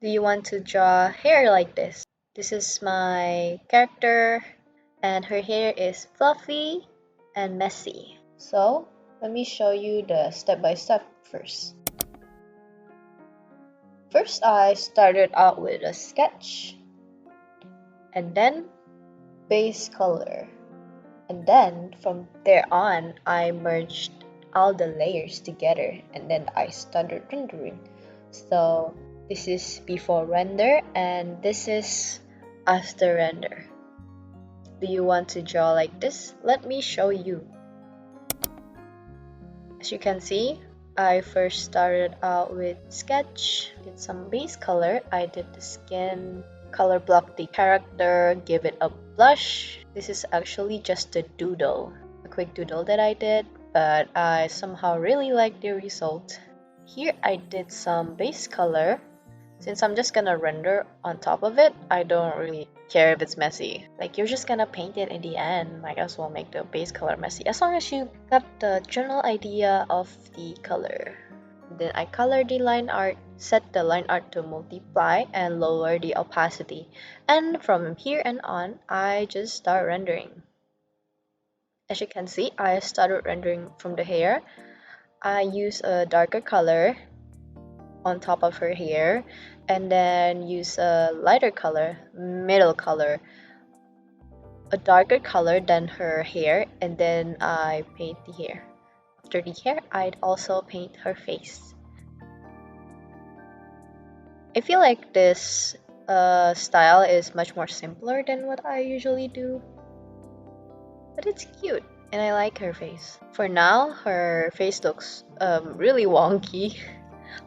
Do you want to draw hair like this? This is my character, and her hair is fluffy and messy. So let me show you the step-by-step first. First, I started out with a sketch, and then base color. And then from there on, I merged all the layers together, and then I started rendering. So this is before render, and this is after render. Do you want to draw like this? Let me show you. As you can see, I first started out with sketch, did some base color. I did the skin, color block the character, give it a blush. This is actually just a doodle, a quick doodle that I did, but I somehow really like the result. Here I did some base color. Since I'm just gonna render on top of it, I don't really care if it's messy. Like, you're just gonna paint it in the end, might as well make the base color messy, as long as you got the general idea of the color. Then I color the line art, set the line art to multiply and lower the opacity. And from here and on, I just start rendering. As you can see, I started rendering from the hair. I use a darker color on top of her hair, and then use a lighter color, middle color, a darker color than her hair, and then I paint the hair. After the hair, I'd also paint her face. I feel like this style is much more simpler than what I usually do, but it's cute and I like her face. For now, her face looks really wonky,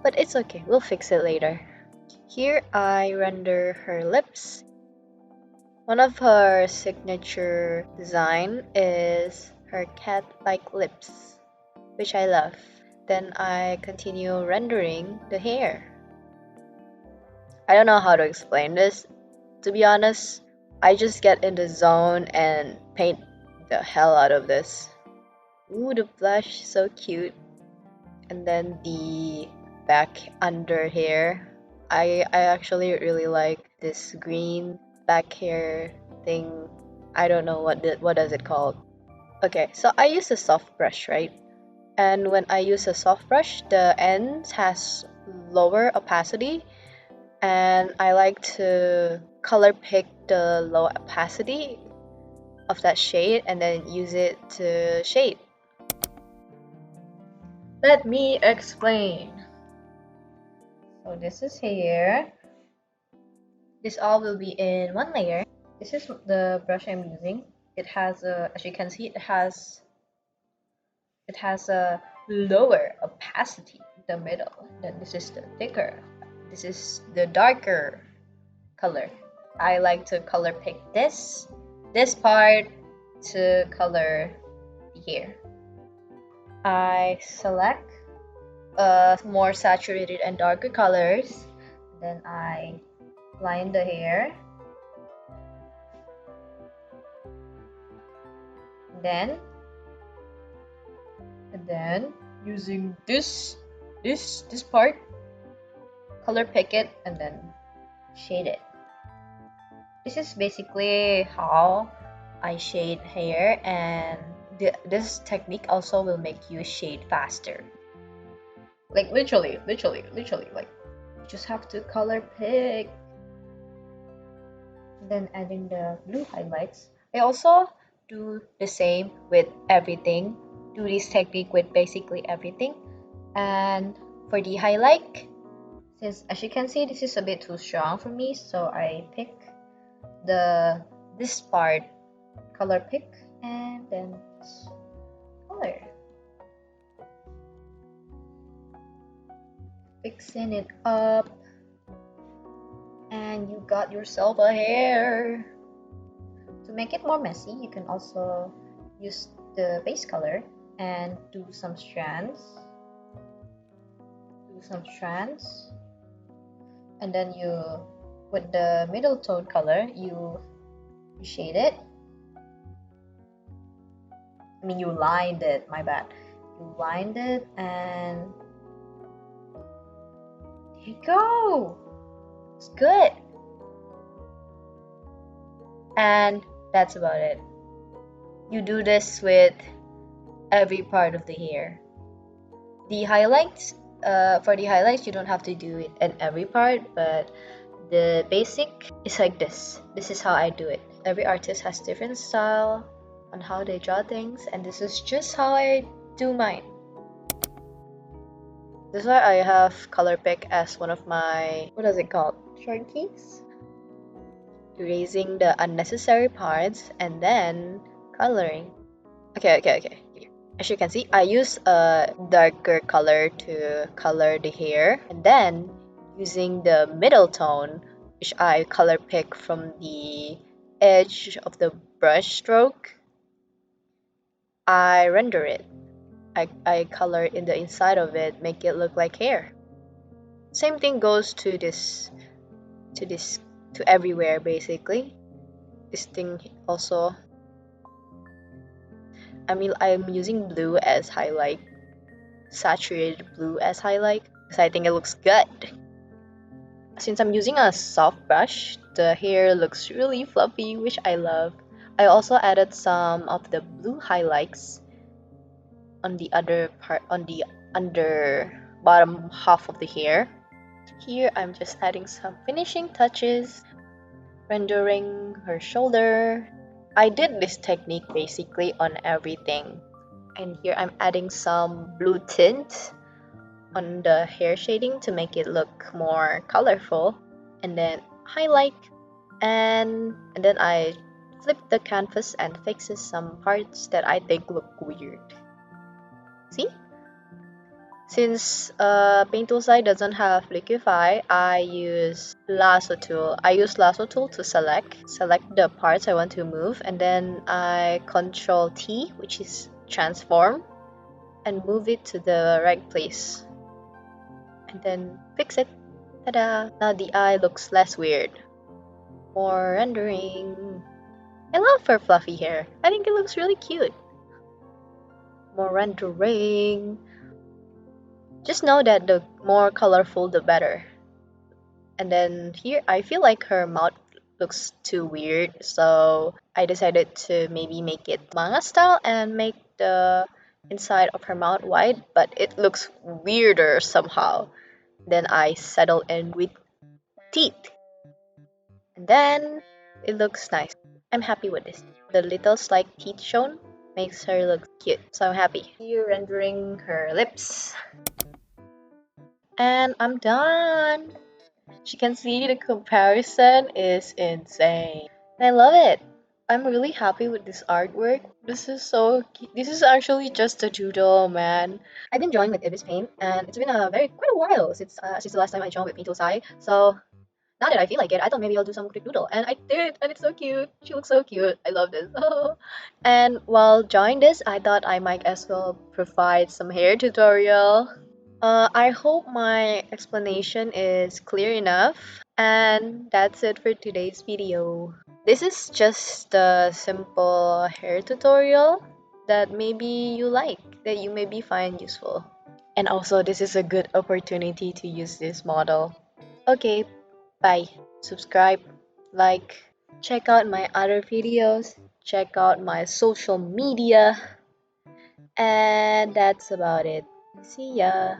but it's okay, we'll fix it later. Here I render her lips. One of her signature design is her cat-like lips, which I love. Then I continue rendering the hair. I don't know how to explain this. To be honest, I just get in the zone and paint the hell out of this. Ooh, the blush, so cute. And then the back under hair. I actually really like this green back hair thing. I don't know what does it called. Okay, so I use a soft brush, right? And when I use a soft brush, the ends has lower opacity, and I like to color pick the low opacity of that shade and then use it to shade. Let me explain. So this is hair. This all will be in one layer. This is the brush I'm using. It has a, as you can see, it has a lower opacity in the middle. Then this is the thicker. This is the darker color. I like to color pick this part to color the hair. I select more saturated and darker colors. Then I line the hair. And then using this part, color pick it and then shade it. This is basically how I shade hair, and this technique also will make you shade faster. Like literally, like you just have to color pick. Then adding the blue highlights. I also do the same with everything. Do this technique with basically everything. And for the highlight, since as you can see, this is a bit too strong for me, so I pick this part, color pick, and then color. Fixing it up, and you got yourself a hair. To make it more messy, you can also use the base color and do some strands. And then you, with the middle tone color, you shade it. I mean, you lined it, my bad. You lined it, and there you go. It's good. And that's about it. You do this with every part of the hair. The highlights, for the highlights, you don't have to do it in every part, but the basic is like this. This is how I do it. Every artist has different style on how they draw things, and this is just how I do mine. This is why I have color pick as one of my, what is it called? Short keys? Erasing the unnecessary parts and then coloring. Okay. As you can see, I use a darker color to color the hair, and then using the middle tone, which I color pick from the edge of the brush stroke, I render it. I color in the inside of it, make it look like hair. Same thing goes to this to everywhere basically. This thing also, I'm using blue as highlight, saturated blue as highlight, because I think it looks good. Since I'm using a soft brush, the hair looks really fluffy, which I love. I also added some of the blue highlights on the other part, on the under bottom half of the hair. Here I'm just adding some finishing touches, rendering her shoulder. I did this technique basically on everything. And here I'm adding some blue tint on the hair shading to make it look more colorful, and then highlight, and then I flip the canvas and fixes some parts that I think look weird. See? Since Paint Tool Sai doesn't have liquify, I use lasso tool. I use lasso tool to select the parts I want to move, and then I control T, which is transform, and move it to the right place. And then fix it. Ta-da! Now the eye looks less weird. More rendering. I love her fluffy hair. I think it looks really cute. More rendering. Just know that the more colorful the better. And then here I feel like her mouth looks too weird, so I decided to maybe make it manga style and make the inside of her mouth wide, but it looks weirder somehow. Then I settle in with teeth, and then it looks nice. I'm happy with this. The little slight teeth shown makes her look cute, so I'm happy. Here rendering her lips. And I'm done. As you can see, the comparison is insane. And I love it. I'm really happy with this artwork. This is so this is actually just a doodle, man. I've been drawing with Ibis Paint, and it's been quite a while since the last time I drawn with Paint Tool Sai. So now that I feel like it, I thought maybe I'll do some quick doodle, and I did, and it's so cute. She looks so cute. I love this. And while drawing this, I thought I might as well provide some hair tutorial. I hope my explanation is clear enough. And that's it for today's video. This is just a simple hair tutorial that maybe you like, that you maybe find useful. And also, this is a good opportunity to use this model. Okay, bye. Subscribe, like, check out my other videos, check out my social media, and that's about it. See ya.